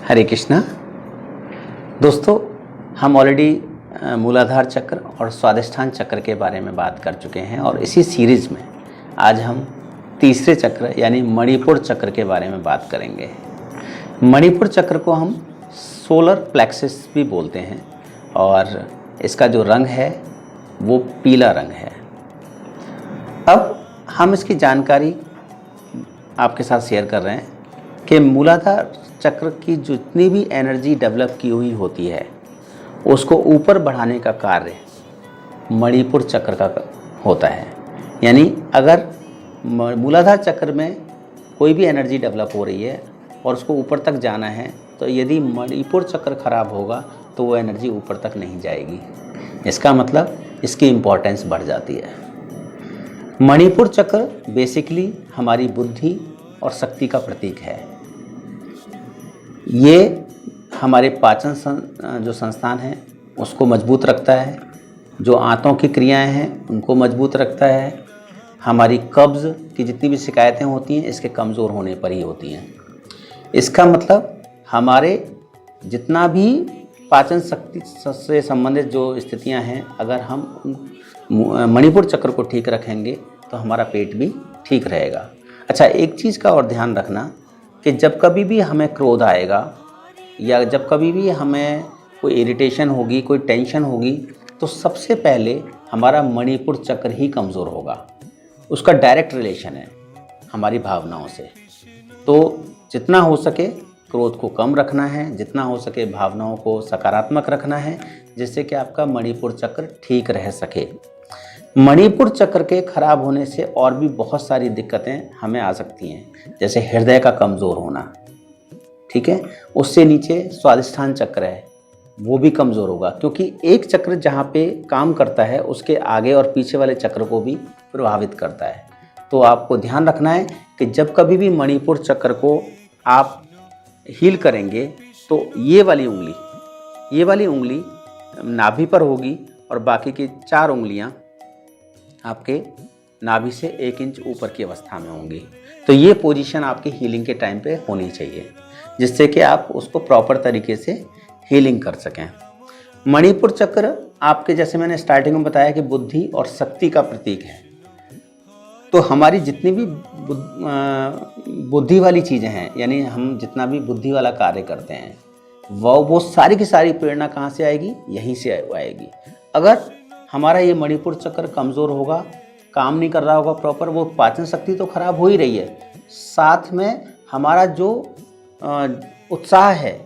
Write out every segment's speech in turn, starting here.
हरे कृष्णा। दोस्तों, हम ऑलरेडी मूलाधार चक्र और स्वादिष्ठान चक्र के बारे में बात कर चुके हैं और इसी सीरीज़ में आज हम तीसरे चक्र यानी मणिपुर चक्र के बारे में बात करेंगे। मणिपुर चक्र को हम सोलर प्लेक्सस भी बोलते हैं और इसका जो रंग है वो पीला रंग है। अब हम इसकी जानकारी आपके साथ शेयर कर रहे हैं कि मूलाधार चक्र की जितनी भी एनर्जी डेवलप की हुई होती है उसको ऊपर बढ़ाने का कार्य मणिपुर चक्र का होता है। यानी अगर मूलाधार चक्र में कोई भी एनर्जी डेवलप हो रही है और उसको ऊपर तक जाना है तो यदि मणिपुर चक्र खराब होगा तो वो एनर्जी ऊपर तक नहीं जाएगी। इसका मतलब इसकी इम्पोर्टेंस बढ़ जाती है। मणिपुर चक्र बेसिकली हमारी बुद्धि और शक्ति का प्रतीक है। ये हमारे पाचन जो संस्थान है उसको मजबूत रखता है, जो आंतों की क्रियाएं हैं उनको मजबूत रखता है। हमारी कब्ज़ की जितनी भी शिकायतें होती हैं इसके कमज़ोर होने पर ही होती हैं। इसका मतलब हमारे जितना भी पाचन शक्ति से संबंधित जो स्थितियां हैं, अगर हम मणिपुर चक्र को ठीक रखेंगे तो हमारा पेट भी ठीक रहेगा। अच्छा, एक चीज़ का और ध्यान रखना कि जब कभी भी हमें क्रोध आएगा या जब कभी भी हमें कोई इरिटेशन होगी, कोई टेंशन होगी, तो सबसे पहले हमारा मणिपुर चक्र ही कमज़ोर होगा। उसका डायरेक्ट रिलेशन है हमारी भावनाओं से। तो जितना हो सके क्रोध को कम रखना है, जितना हो सके भावनाओं को सकारात्मक रखना है, जिससे कि आपका मणिपुर चक्र ठीक रह सके। मणिपुर चक्र के खराब होने से और भी बहुत सारी दिक्कतें हमें आ सकती हैं, जैसे हृदय का कमज़ोर होना, ठीक है। उससे नीचे स्वादिष्ठान चक्र है, वो भी कमज़ोर होगा, क्योंकि एक चक्र जहाँ पे काम करता है उसके आगे और पीछे वाले चक्र को भी प्रभावित करता है। तो आपको ध्यान रखना है कि जब कभी भी मणिपुर चक्र को आप हील करेंगे तो ये वाली उंगली नाभि पर होगी और बाकी की 4 उंगलियां आपके नाभि से 1 इंच ऊपर की अवस्था में होंगी। तो ये पोजीशन आपकी हीलिंग के टाइम पे होनी चाहिए, जिससे कि आप उसको प्रॉपर तरीके से हीलिंग कर सकें। मणिपुर चक्र आपके, जैसे मैंने स्टार्टिंग में बताया, कि बुद्धि और शक्ति का प्रतीक है। तो हमारी जितनी भी बुद्धि वाली चीज़ें हैं, यानी हम जितना भी बुद्धि वाला कार्य करते हैं वो सारी की सारी प्रेरणा कहाँ से आएगी? यहीं से आएगी। अगर हमारा ये मणिपुर चक्र कमज़ोर होगा, काम नहीं कर रहा होगा प्रॉपर, वो पाचन शक्ति तो खराब हो ही रही है, साथ में हमारा जो उत्साह है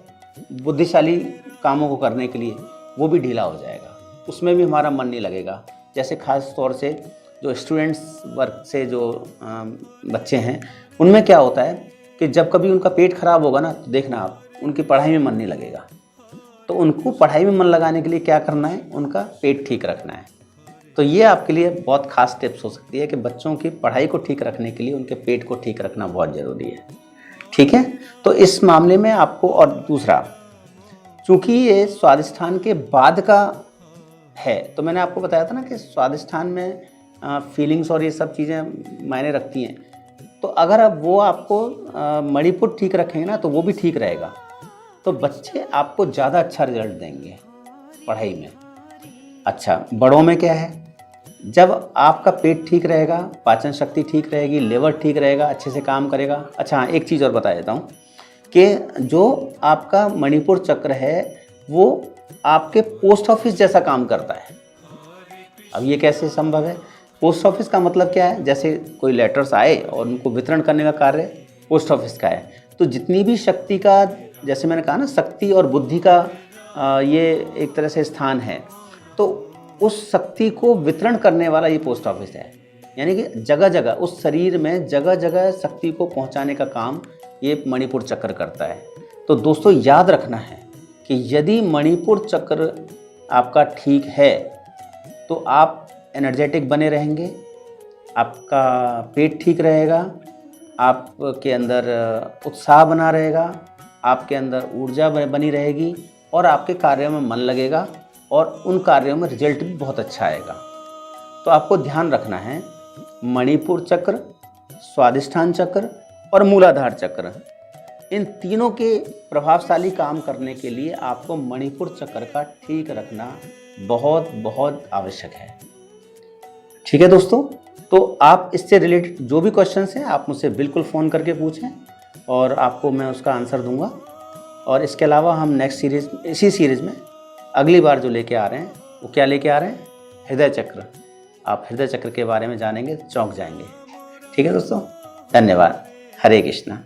बुद्धिशाली कामों को करने के लिए वो भी ढीला हो जाएगा, उसमें भी हमारा मन नहीं लगेगा। जैसे खास तौर से जो स्टूडेंट्स वर्ग से जो बच्चे हैं, उनमें क्या होता है कि जब कभी उनका पेट खराब होगा ना, तो देखना आप उनकी पढ़ाई में मन नहीं लगेगा। तो उनको पढ़ाई में मन लगाने के लिए क्या करना है? उनका पेट ठीक रखना है। तो ये आपके लिए बहुत खास टिप्स हो सकती है कि बच्चों की पढ़ाई को ठीक रखने के लिए उनके पेट को ठीक रखना बहुत ज़रूरी है, ठीक है। तो इस मामले में आपको, और दूसरा, चूँकि ये स्वादिष्ठान के बाद का है, तो मैंने आपको बताया था ना कि स्वादिष्ठान में फीलिंग्स और ये सब चीज़ें मायने रखती हैं। तो अगर अब वो आपको मणिपुर ठीक रखेंगे ना तो वो भी ठीक रहेगा, तो बच्चे आपको ज़्यादा अच्छा रिजल्ट देंगे पढ़ाई में। अच्छा, बड़ों में क्या है? जब आपका पेट ठीक रहेगा, पाचन शक्ति ठीक रहेगी, लिवर ठीक रहेगा, अच्छे से काम करेगा। अच्छा हाँ, एक चीज़ और बता देता हूँ कि जो आपका मणिपुर चक्र है वो आपके पोस्ट ऑफिस जैसा काम करता है। अब ये कैसे संभव है? पोस्ट ऑफिस का मतलब क्या है? जैसे कोई लेटर्स आए और उनको वितरण करने का कार्य पोस्ट ऑफिस का है, तो जितनी भी शक्ति का, जैसे मैंने कहा ना, शक्ति और बुद्धि का ये एक तरह से स्थान है, तो उस शक्ति को वितरण करने वाला ये पोस्ट ऑफिस है। यानी कि जगह जगह उस शरीर में जगह जगह शक्ति को पहुंचाने का काम ये मणिपुर चक्र करता है। तो दोस्तों, याद रखना है कि यदि मणिपुर चक्र आपका ठीक है तो आप एनर्जेटिक बने रहेंगे, आपका पेट ठीक रहेगा, आपके अंदर उत्साह बना रहेगा, आपके अंदर ऊर्जा बनी रहेगी और आपके कार्यों में मन लगेगा और उन कार्यों में रिजल्ट भी बहुत अच्छा आएगा। तो आपको ध्यान रखना है, मणिपुर चक्र, स्वादिष्ठान चक्र और मूलाधार चक्र, इन तीनों के प्रभावशाली काम करने के लिए आपको मणिपुर चक्र का ठीक रखना बहुत बहुत आवश्यक है। ठीक है दोस्तों, तो आप इससे रिलेटेड जो भी क्वेश्चंस हैं आप मुझसे बिल्कुल फ़ोन करके पूछें और आपको मैं उसका आंसर दूंगा। और इसके अलावा हम नेक्स्ट सीरीज़, इसी सीरीज़ में अगली बार जो लेके आ रहे हैं वो क्या लेके आ रहे हैं, हृदय चक्र। आप हृदय चक्र के बारे में जानेंगे, चौंक जाएंगे। ठीक है दोस्तों, धन्यवाद। हरे कृष्णा।